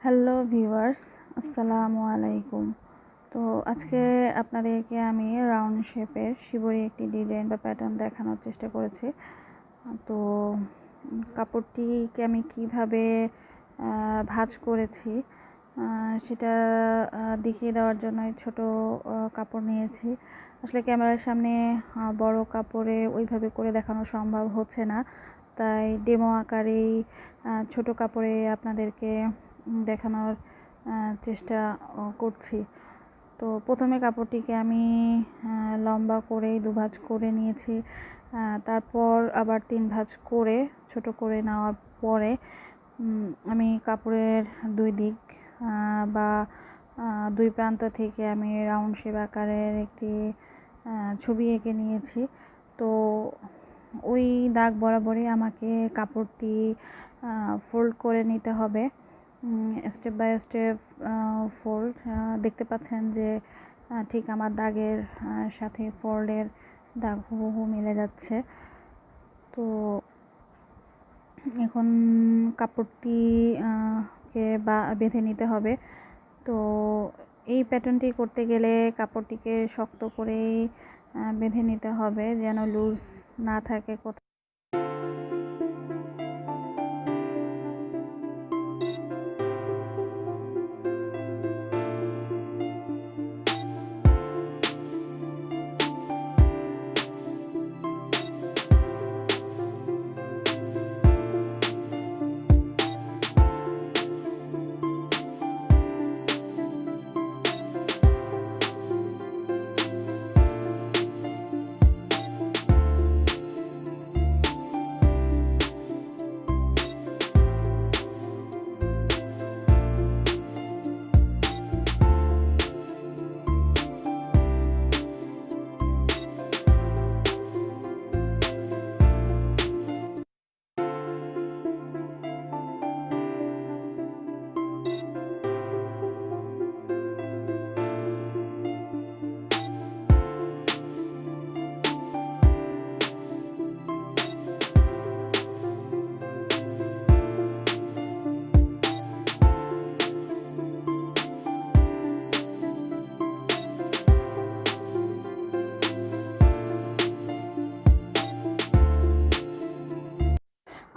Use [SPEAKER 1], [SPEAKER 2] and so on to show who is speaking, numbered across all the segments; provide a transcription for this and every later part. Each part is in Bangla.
[SPEAKER 1] হ্যালো ভিউয়ার্স, আসসালামু আলাইকুম। তো আজকে আপনাদেরকে আমি রাউন্ড শেপের শিবরি একটি ডিজাইন বা প্যাটার্ন দেখানোর চেষ্টা করেছি। তো কাপড়টিকে আমি কিভাবে ভাঁজ করেছি সেটা দেখিয়ে দেওয়ার জন্য ছোট কাপড় নিয়েছি। আসলে ক্যামেরার সামনে বড় কাপড়ে ওইভাবে করে দেখানো সম্ভব হচ্ছে না, তাই ডেমো আকারেই ছোট কাপড়ে আপনাদেরকে দেখানোর চেষ্টা করছি। তো প্রথমে কাপড়টিকে আমি লম্বা করেই দুভাঁজ করে নিয়েছি, তারপর আবার 3 ভাঁজ করে ছোট করে নেওয়ার পরে আমি কাপড়ের দুই দিক বা দুই প্রান্ত থেকে আমি রাউন্ড শেপ আকারের একটি ছবি এঁকে নিয়েছি। তো ওই দাগ বরাবরই আমাকে কাপড়টি ফোল্ড করে নিতে হবে, স্টেপ বাই স্টেপ ফোল্ড। দেখতে পাচ্ছেন যে ঠিক আমার দাগের সাথে ফোল্ডের দাগ হুবহু মিলে যাচ্ছে। তো এখন কাপড়টি কে বেঁধে নিতে হবে। তো এই প্যাটার্নটি করতে গেলে কাপড়টিকে শক্ত করেই বেঁধে নিতে হবে, যেন লুজ না থাকে কোথাও।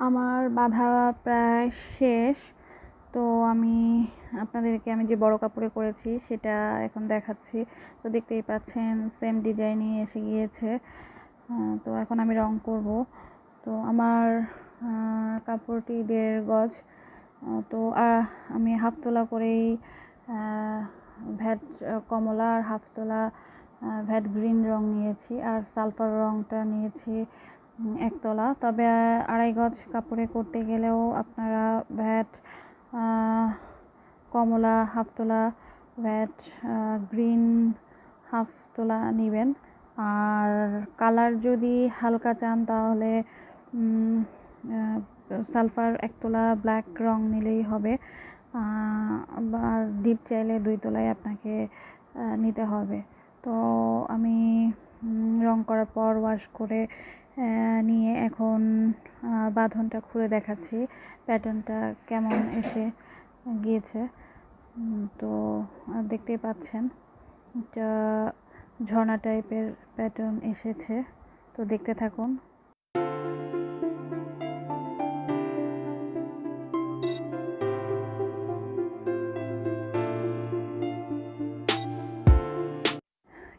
[SPEAKER 1] আমার বাঁধা প্রায় শেষ। তো আমি আপনাদেরকে যে বড় কাপড়ে করেছি সেটা এখন দেখাচ্ছি। তো দেখতেই পাচ্ছেন সেম ডিজাইনই এসে গিয়েছে। তো এখন আমি রং করব। তো আমার কাপড়টি 1.5 গজ। তো আমি হাফ তোলা করেই ভ্যাট কমলা আর হাফ তোলা ভ্যাট গ্রিন রং নিয়েছি, আর সালফার রংটা নিয়েছি 1 তোলা। তবে 2.5 গজ কাপড়ে করতে গেলেও আপনারা ভ্যাট কমলা হাফ তোলা, ভ্যাট গ্রিন হাফ তোলা নেবেন। আর কালার যদি হালকা চান তাহলে সালফার 1 তোলা, ব্ল্যাক রং নিলেই হবে। আর ডিপ চাইলে 2 তোলাই আপনাকে নিতে হবে। তো আমি রং করার পর ওয়াশ করে নিয়ে এখন বাঁধনটা খুলে দেখাচ্ছি প্যাটার্নটা কেমন এসে গিয়েছে। তো দেখতেই পাচ্ছেন এটা ঝর্ণা টাইপের প্যাটার্ন এসেছে। তো দেখতে থাকুন।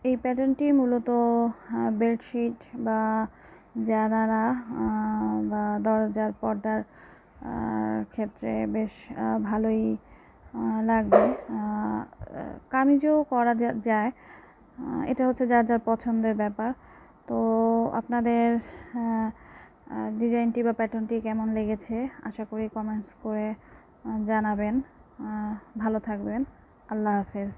[SPEAKER 1] এই প্যাটার্নটি মূলত বেডশিট বা জানালা বা দরজার পর্দার ক্ষেত্রে বেশ ভালোই লাগবে। কামিজও করা যায়, এটা হচ্ছে যার যার পছন্দের ব্যাপার। তো আপনাদের ডিজাইনটি বা প্যাটার্নটি কেমন লেগেছে আশা করি কমেন্টস করে জানাবেন। ভালো থাকবেন। আল্লাহ হাফেজ।